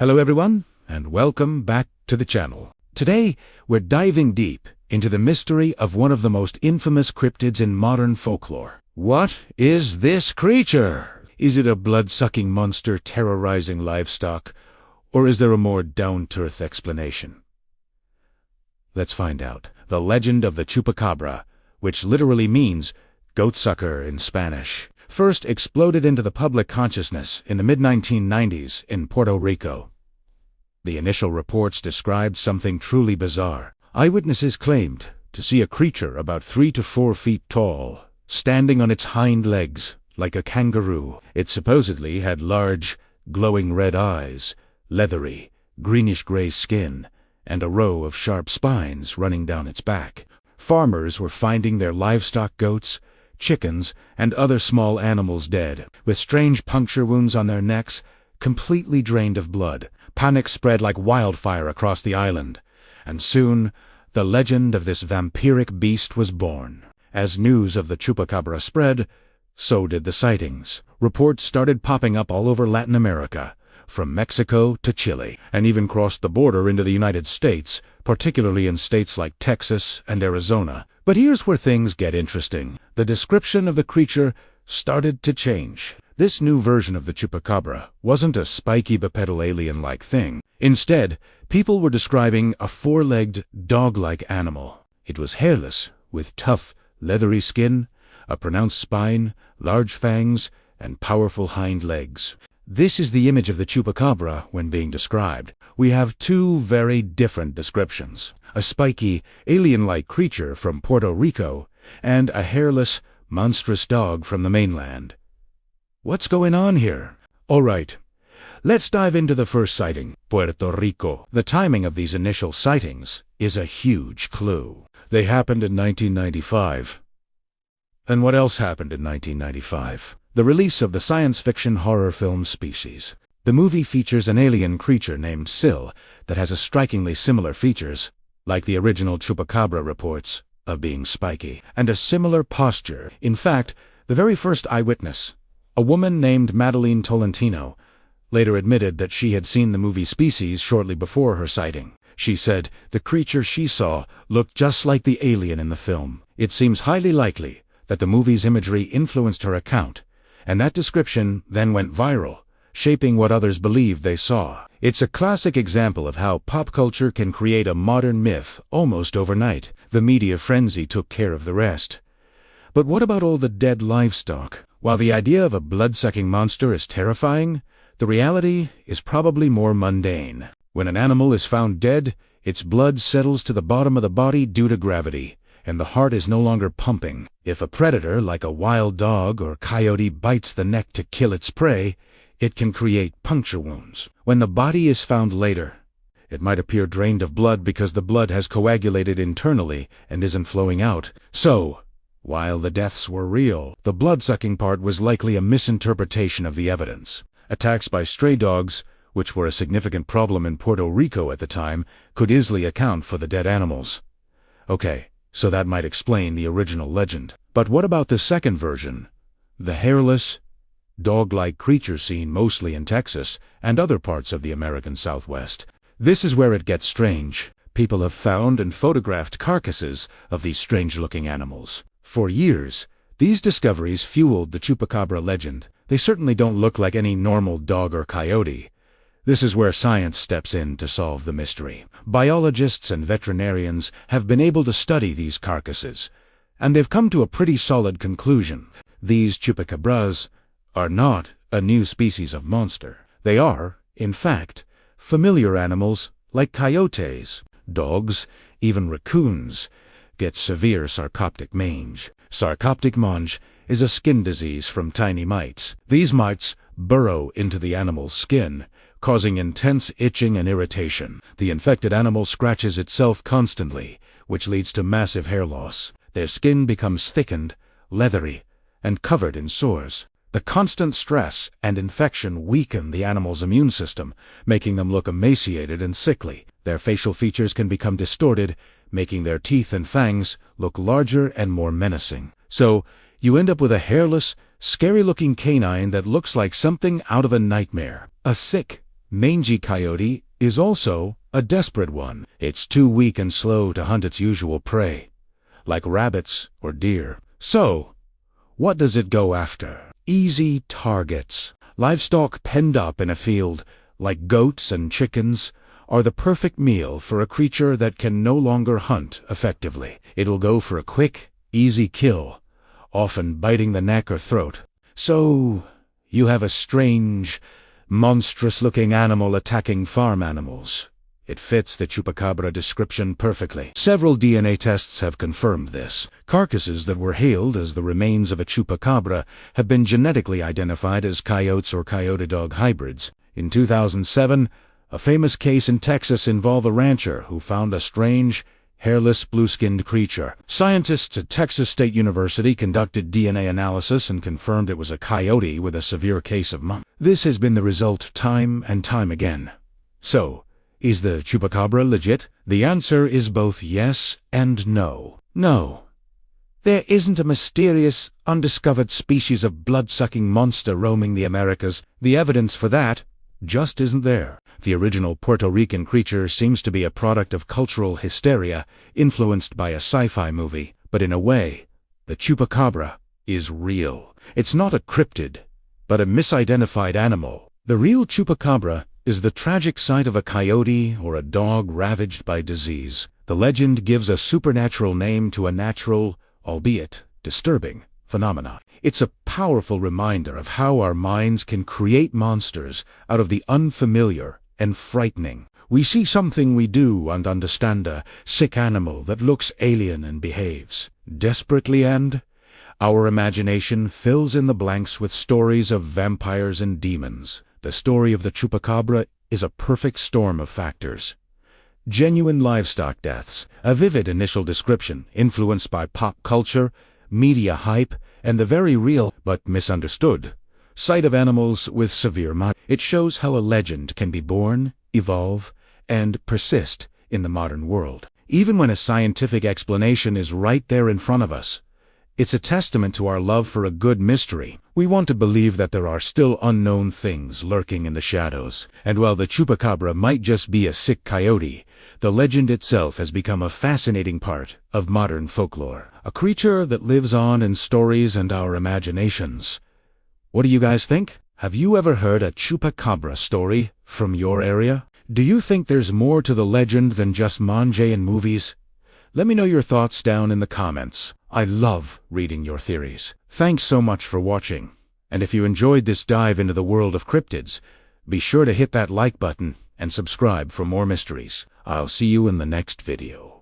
Hello everyone, and welcome back to the channel. Today, we're diving deep into the mystery of one of the most infamous cryptids in modern folklore. What is this creature? Is it a blood-sucking monster terrorizing livestock, or is there a more down-to-earth explanation? Let's find out. The legend of the Chupacabra, which literally means goat-sucker in Spanish, first exploded into the public consciousness in the mid-1990s in Puerto Rico. The initial reports described something truly bizarre. Eyewitnesses claimed to see a creature about 3 to 4 feet tall, standing on its hind legs like a kangaroo. It supposedly had large, glowing red eyes, leathery, greenish-gray skin, and a row of sharp spines running down its back. Farmers were finding their livestock goats, chickens, and other small animals dead, with strange puncture wounds on their necks, completely drained of blood. Panic spread like wildfire across the island, and soon the legend of this vampiric beast was born. As news of the Chupacabra spread, so did the sightings. Reports started popping up all over Latin America, from Mexico to Chile, and even crossed the border into the United States, particularly in states like Texas and Arizona. But here's where things get interesting. The description of the creature started to change. This new version of the Chupacabra wasn't a spiky bipedal alien-like thing. Instead, people were describing a 4-legged, dog-like animal. It was hairless, with tough, leathery skin, a pronounced spine, large fangs, and powerful hind legs. This is the image of the Chupacabra when being described. We have two very different descriptions: a spiky, alien-like creature from Puerto Rico, and a hairless, monstrous dog from the mainland. What's going on here? Alright, let's dive into the first sighting, Puerto Rico. The timing of these initial sightings is a huge clue. They happened in 1995. And what else happened in 1995? The release of the science fiction horror film Species. The movie features an alien creature named Syl that has strikingly similar features, like the original Chupacabra reports, of being spiky, and a similar posture. In fact, the very first eyewitness, a woman named Madeline Tolentino, later admitted that she had seen the movie Species shortly before her sighting. She said the creature she saw looked just like the alien in the film. It seems highly likely that the movie's imagery influenced her account, and that description then went viral, shaping what others believed they saw. It's a classic example of how pop culture can create a modern myth almost overnight. The media frenzy took care of the rest. But what about all the dead livestock? While the idea of a blood-sucking monster is terrifying, the reality is probably more mundane. When an animal is found dead, its blood settles to the bottom of the body due to gravity, and the heart is no longer pumping. If a predator, like a wild dog or coyote, bites the neck to kill its prey, it can create puncture wounds. When the body is found later, it might appear drained of blood because the blood has coagulated internally and isn't flowing out. So, while the deaths were real, the blood-sucking part was likely a misinterpretation of the evidence. Attacks by stray dogs, which were a significant problem in Puerto Rico at the time, could easily account for the dead animals. Okay, so that might explain the original legend. But what about the second version? The hairless, dog-like creature seen mostly in Texas and other parts of the American Southwest. This is where it gets strange. People have found and photographed carcasses of these strange-looking animals. For years, these discoveries fueled the Chupacabra legend. They certainly don't look like any normal dog or coyote. This is where science steps in to solve the mystery. Biologists and veterinarians have been able to study these carcasses, and they've come to a pretty solid conclusion. These Chupacabras are not a new species of monster. They are, in fact, familiar animals like coyotes. Dogs, even raccoons, get severe sarcoptic mange. Sarcoptic mange is a skin disease from tiny mites. These mites burrow into the animal's skin, causing intense itching and irritation. The infected animal scratches itself constantly, which leads to massive hair loss. Their skin becomes thickened, leathery, and covered in sores. The constant stress and infection weaken the animal's immune system, making them look emaciated and sickly. Their facial features can become distorted, making their teeth and fangs look larger and more menacing. So, you end up with a hairless, scary-looking canine that looks like something out of a nightmare. A sick, mangy coyote is also a desperate one. It's too weak and slow to hunt its usual prey, like rabbits or deer. So, what does it go after? Easy targets. Livestock penned up in a field, like goats and chickens, are the perfect meal for a creature that can no longer hunt effectively. It'll go for a quick, easy kill, often biting the neck or throat. So, you have a strange, monstrous-looking animal attacking farm animals. It fits the Chupacabra description perfectly. Several DNA tests have confirmed this. Carcasses that were hailed as the remains of a Chupacabra have been genetically identified as coyotes or coyote dog hybrids. In 2007, a famous case in Texas involved a rancher who found a strange, hairless, blue-skinned creature. Scientists at Texas State University conducted DNA analysis and confirmed it was a coyote with a severe case of mumps. This has been the result time and time again. So, is the Chupacabra legit? The answer is both yes and no. No. There isn't a mysterious, undiscovered species of blood-sucking monster roaming the Americas. The evidence for that just isn't there. The original Puerto Rican creature seems to be a product of cultural hysteria influenced by a sci-fi movie, but in a way, the Chupacabra is real. It's not a cryptid, but a misidentified animal. The real Chupacabra is the tragic sight of a coyote or a dog ravaged by disease. The legend gives a supernatural name to a natural, albeit disturbing, phenomenon. It's a powerful reminder of how our minds can create monsters out of the unfamiliar and frightening. We see something we do and understand, a sick animal that looks alien and behaves desperately, and our imagination fills in the blanks with stories of vampires and demons. The story of the Chupacabra is a perfect storm of factors. Genuine livestock deaths, a vivid initial description influenced by pop culture, media hype, and the very real, but misunderstood, sight of animals with severe mutilations. It shows how a legend can be born, evolve, and persist in the modern world. Even when a scientific explanation is right there in front of us, it's a testament to our love for a good mystery. We want to believe that there are still unknown things lurking in the shadows. And while the Chupacabra might just be a sick coyote, the legend itself has become a fascinating part of modern folklore. A creature that lives on in stories and our imaginations. What do you guys think? Have you ever heard a Chupacabra story from your area? Do you think there's more to the legend than just manje in movies? Let me know your thoughts down in the comments. I love reading your theories. Thanks so much for watching. And if you enjoyed this dive into the world of cryptids, be sure to hit that like button and subscribe for more mysteries. I'll see you in the next video.